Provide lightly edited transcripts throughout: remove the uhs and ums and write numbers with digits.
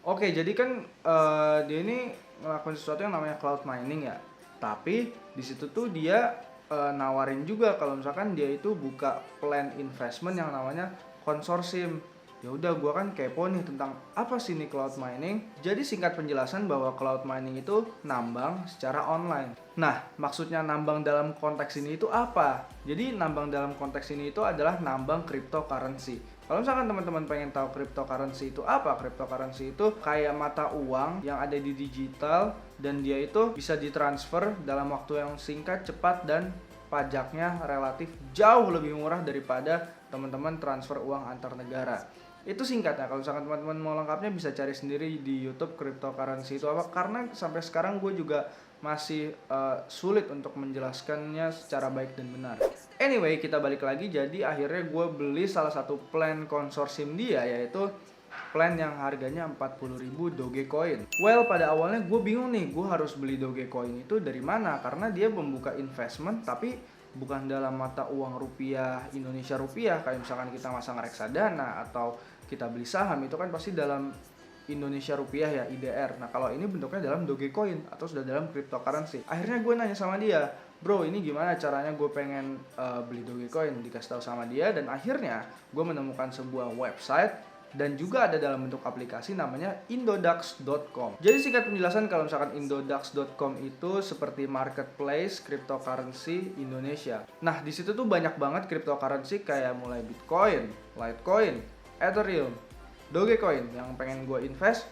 Oke, jadi kan dia ini ngelakuin sesuatu yang namanya cloud mining ya. Tapi di situ tuh dia nawarin juga kalau misalkan dia itu buka plan investment yang namanya konsorsium. Ya udah, gua kan kepo nih tentang apa sih ini cloud mining. Jadi singkat penjelasan bahwa cloud mining itu nambang secara online. Nah, maksudnya nambang dalam konteks ini itu apa? Jadi nambang dalam konteks ini itu adalah nambang cryptocurrency. Kalau misalkan teman-teman pengen tahu cryptocurrency itu apa, cryptocurrency itu kayak mata uang yang ada di digital dan dia itu bisa ditransfer dalam waktu yang singkat, cepat, dan pajaknya relatif jauh lebih murah daripada teman-teman transfer uang antar negara. Itu singkatnya. Kalau misalkan teman-teman mau lengkapnya bisa cari sendiri di YouTube cryptocurrency itu apa. Karena sampai sekarang gue juga masih sulit untuk menjelaskannya secara baik dan benar. Anyway, kita balik lagi. Jadi akhirnya gue beli salah satu plan konsorsium dia, yaitu plan yang harganya 40.000 Dogecoin. Well, pada awalnya gue bingung nih, gue harus beli Dogecoin itu dari mana? Karena dia membuka investment tapi bukan dalam mata uang rupiah Indonesia rupiah, kayak misalkan kita masang reksadana atau kita beli saham, itu kan pasti dalam Indonesia rupiah ya, IDR. Nah, kalau ini bentuknya dalam Dogecoin atau sudah dalam cryptocurrency. Akhirnya gue nanya sama dia, bro, ini gimana caranya gue pengen beli Dogecoin? Dikasih tahu sama dia, dan akhirnya gue menemukan sebuah website dan juga ada dalam bentuk aplikasi namanya indodax.com. Jadi singkat penjelasan, kalau misalkan indodax.com itu seperti marketplace cryptocurrency Indonesia. Nah, di situ tuh banyak banget cryptocurrency kayak mulai Bitcoin, Litecoin, Ethereum, Dogecoin yang pengen gue invest,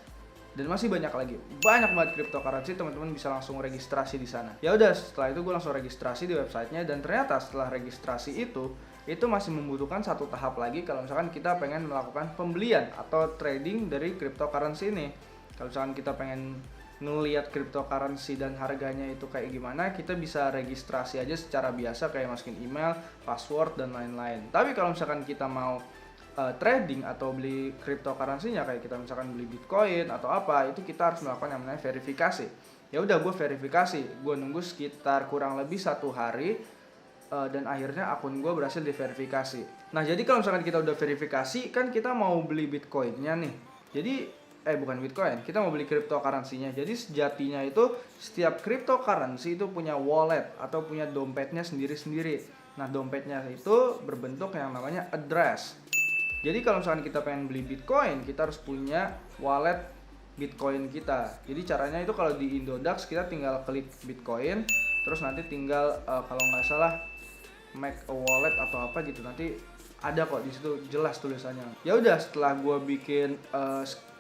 dan masih banyak lagi. Banyak banget cryptocurrency, teman-teman bisa langsung registrasi di sana. Ya udah, setelah itu gue langsung registrasi di websitenya, dan ternyata setelah registrasi itu masih membutuhkan satu tahap lagi kalau misalkan kita pengen melakukan pembelian atau trading dari cryptocurrency ini. Kalau misalkan kita pengen ngelihat cryptocurrency dan harganya itu kayak gimana, kita bisa registrasi aja secara biasa kayak masukin email, password, dan lain-lain. Tapi kalau misalkan kita mau trading atau beli cryptocurrency-nya, kayak kita misalkan beli Bitcoin atau apa, itu kita harus melakukan yang namanya verifikasi. Ya udah, gue verifikasi, gue nunggu sekitar kurang lebih 1 hari, dan akhirnya akun gue berhasil diverifikasi. Nah, jadi kalau misalkan kita udah verifikasi, kan kita mau beli Bitcoin-nya nih. Jadi bukan Bitcoin, kita mau beli cryptocurrency-nya. Jadi sejatinya itu setiap cryptocurrency itu punya wallet atau punya dompetnya sendiri-sendiri. Nah, dompetnya itu berbentuk yang namanya address. Jadi kalau misalkan kita pengen beli Bitcoin, kita harus punya wallet Bitcoin kita. Jadi caranya itu kalau di Indodax kita tinggal klik Bitcoin, terus nanti tinggal kalau nggak salah make a wallet atau apa gitu, nanti ada kok di situ jelas tulisannya. Ya udah, setelah gue bikin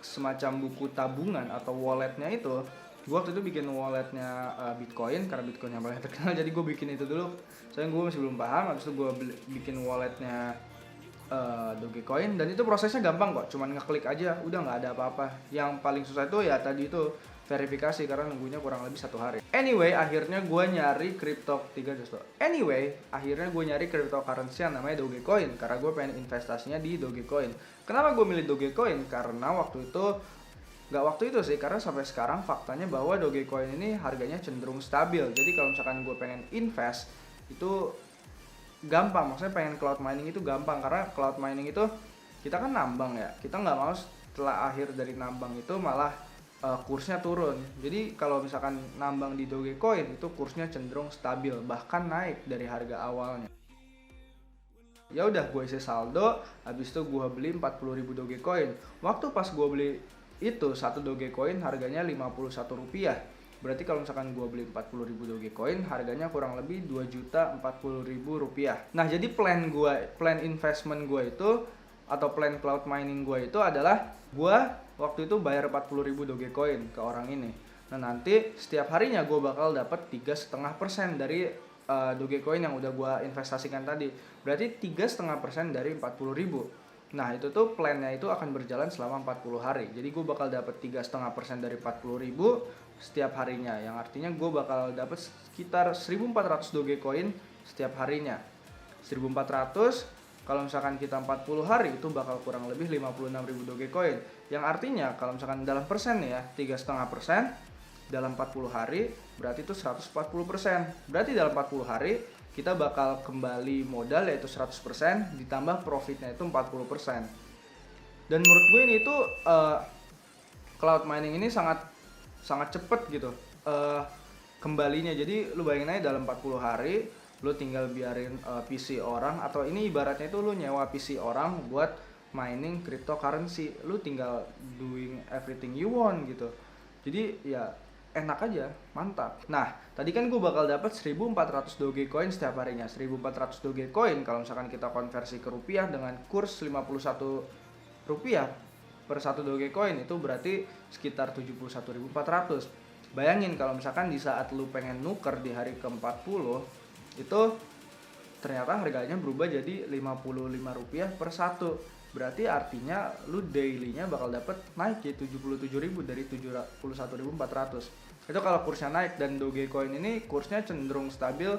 semacam buku tabungan atau walletnya itu, gue waktu itu bikin walletnya Bitcoin karena Bitcoin yang paling terkenal, jadi gue bikin itu dulu. Soalnya gue masih belum paham. Habis itu gue bikin walletnya Dogecoin, dan itu prosesnya gampang kok, cuman ngeklik aja, udah nggak ada apa-apa. Yang paling susah itu ya tadi itu verifikasi, karena nunggunya kurang lebih 1 hari. Anyway, akhirnya gue nyari cryptocurrency yang namanya Dogecoin, karena gue pengen investasinya di Dogecoin. Kenapa gue milih Dogecoin? Karena waktu itu sih, karena sampai sekarang faktanya bahwa Dogecoin ini harganya cenderung stabil. Jadi kalau misalkan gue pengen invest itu gampang, maksudnya pengen cloud mining itu gampang, karena cloud mining itu kita kan nambang ya, kita nggak mau setelah akhir dari nambang itu malah kursnya turun. Jadi kalau misalkan nambang di Dogecoin itu kursnya cenderung stabil, bahkan naik dari harga awalnya. Ya udah, gue isi saldo, habis itu gue beli 40.000 Dogecoin. Waktu pas gue beli itu, satu Dogecoin harganya Rp51. Berarti kalau misalkan gue beli 40.000 Dogecoin, harganya kurang lebih Rp2.040.000. Nah, jadi plan investment gue itu atau plan cloud mining gue itu adalah gue waktu itu bayar 40.000 Dogecoin ke orang ini. Nah, nanti setiap harinya gue bakal dapat 3,5% dari Dogecoin yang udah gue investasikan tadi. Berarti 3,5% dari 40.000. Nah, itu tuh plannya itu akan berjalan selama 40 hari. Jadi gue bakal dapat 3,5% dari 40.000 setiap harinya. Yang artinya gue bakal dapat sekitar 1.400 Dogecoin setiap harinya. 1.400, kalau misalkan kita 40 hari itu bakal kurang lebih 56.000 Dogecoin. Yang artinya kalau misalkan dalam persen ya, 3,5% dalam 40 hari berarti itu 140%. Berarti dalam 40 hari kita bakal kembali modal yaitu 100%, ditambah profitnya itu 40%. Dan menurut gue ini tuh cloud mining ini sangat cepet gitu kembalinya. Jadi lu bayangin aja dalam 40 hari lu tinggal biarin PC orang, atau ini ibaratnya itu lu nyewa PC orang buat mining cryptocurrency, lu tinggal doing everything you want gitu. Jadi ya enak aja, mantap. Nah, tadi kan gue bakal dapat 1400 Dogecoin setiap harinya. 1400 Dogecoin kalau misalkan kita konversi ke rupiah dengan kurs 51 rupiah per 1 Dogecoin itu berarti sekitar 71.400. Bayangin kalau misalkan di saat lu pengen nuker di hari ke-40 itu ternyata harganya berubah jadi Rp55 per satu. Berarti artinya lu daily-nya bakal dapet naik ya 77.000 dari 71.400. Itu kalau kursnya naik, dan Dogecoin ini kursnya cenderung stabil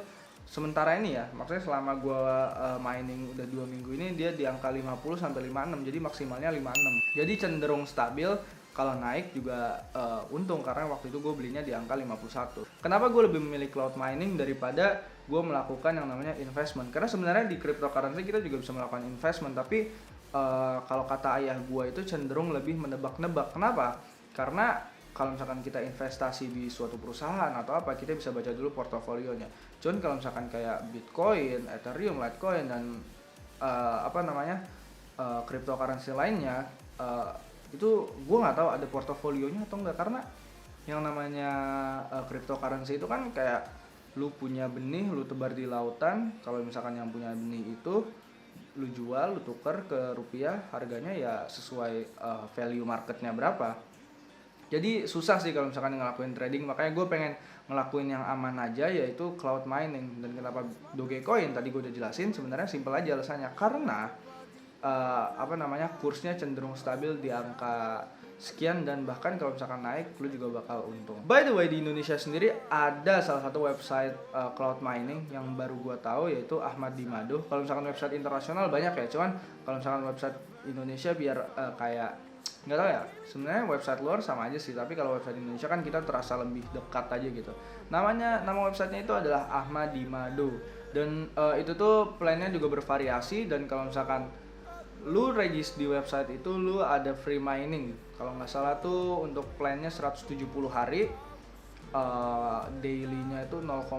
sementara ini ya. Maksudnya selama gua mining udah 2 minggu ini dia di angka 50 sampai 56, jadi maksimalnya 56. Jadi cenderung stabil. Kalau naik juga untung karena waktu itu gue belinya di angka 51. Kenapa gue lebih memilih cloud mining daripada gue melakukan yang namanya investment? Karena sebenarnya di cryptocurrency kita juga bisa melakukan investment, tapi kalau kata ayah gue itu cenderung lebih menebak-nebak. Kenapa? Karena kalau misalkan kita investasi di suatu perusahaan atau apa, kita bisa baca dulu portofolionya. Cuman kalau misalkan kayak Bitcoin, Ethereum, Litecoin, dan cryptocurrency lainnya, itu gue nggak tahu ada portofolionya atau enggak, karena yang namanya cryptocurrency itu kan kayak lu punya benih, lu tebar di lautan. Kalau misalkan yang punya benih itu lu jual, lu tuker ke rupiah, harganya ya sesuai value marketnya berapa. Jadi susah sih kalau misalkan ngelakuin trading, makanya gue pengen ngelakuin yang aman aja, yaitu cloud mining. Dan kenapa Dogecoin tadi gue udah jelasin, sebenarnya simpel aja alasannya, karena kursnya cenderung stabil di angka sekian, dan bahkan kalau misalkan naik lu juga bakal untung. By the way, di Indonesia sendiri ada salah satu website cloud mining yang baru gua tahu, yaitu Ahmad Dimado. Kalau misalkan website internasional banyak ya, cuman kalau misalkan website Indonesia biar kayak nggak tahu ya, sebenarnya website luar sama aja sih, tapi kalau website Indonesia kan kita terasa lebih dekat aja gitu. Nama websitenya itu adalah Ahmad Dimado, dan itu tuh plannya juga bervariasi. Dan kalau misalkan lu regis di website itu, lu ada free mining. Kalau nggak salah tuh untuk plannya 170 hari, dailynya itu 0,2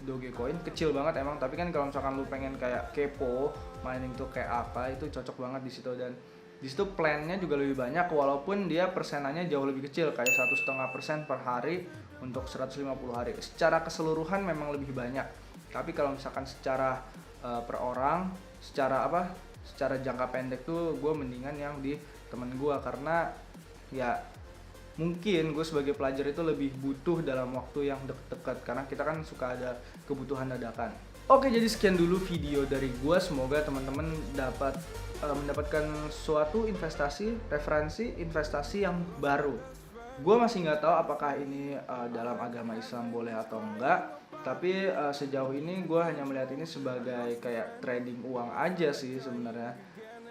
Dogecoin, kecil banget emang. Tapi kan kalau misalkan lu pengen kayak kepo mining tuh kayak apa, itu cocok banget di situ. Dan di situ plannya juga lebih banyak, walaupun dia persenannya jauh lebih kecil, kayak 1,5% per hari untuk 150 hari. Secara keseluruhan memang lebih banyak, tapi kalau misalkan secara per orang, secara jangka pendek tuh gue mendingan yang di temen gue, karena ya mungkin gue sebagai pelajar itu lebih butuh dalam waktu yang dekat, karena kita kan suka ada kebutuhan dadakan. Oke, jadi sekian dulu video dari gue. Semoga teman-teman dapat mendapatkan suatu referensi investasi yang baru. Gue masih nggak tahu apakah ini dalam agama Islam boleh atau enggak, tapi sejauh ini gue hanya melihat ini sebagai kayak trading uang aja sih sebenarnya.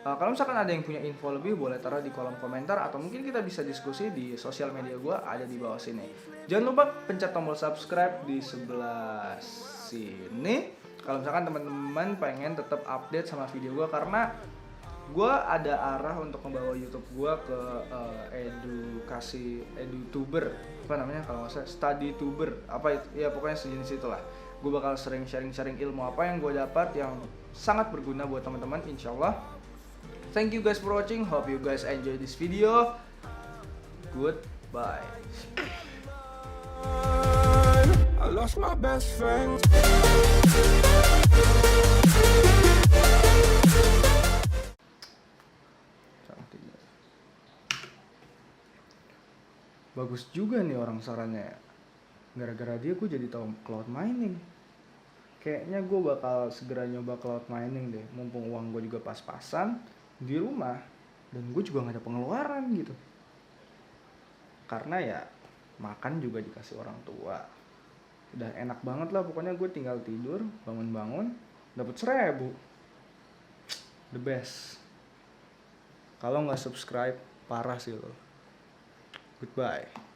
Kalau misalkan ada yang punya info lebih, boleh taruh di kolom komentar, atau mungkin kita bisa diskusi di sosial media gue, ada di bawah sini. Jangan lupa pencet tombol subscribe di sebelah sini kalau misalkan teman-teman pengen tetap update sama video gue, karena gue ada arah untuk membawa YouTube gue ke edutuber, apa namanya kalau nggak salah, study tuber, apa itu ya, pokoknya sejenis itulah. Gue bakal sering sharing ilmu apa yang gue dapat yang sangat berguna buat teman-teman, insyaallah. Thank you guys for watching, hope you guys enjoy this video. Goodbye. I lost my best friend. Bagus juga nih orang sarannya ya. Gara-gara dia gue jadi tahu cloud mining. Kayaknya gue bakal segera nyoba cloud mining deh, mumpung uang gue juga pas-pasan di rumah dan gue juga gak ada pengeluaran gitu. Karena ya makan juga dikasih orang tua. Udah enak banget lah pokoknya, gue tinggal tidur, bangun-bangun dapat 1.000. The best. Kalau nggak subscribe parah sih lo. Goodbye.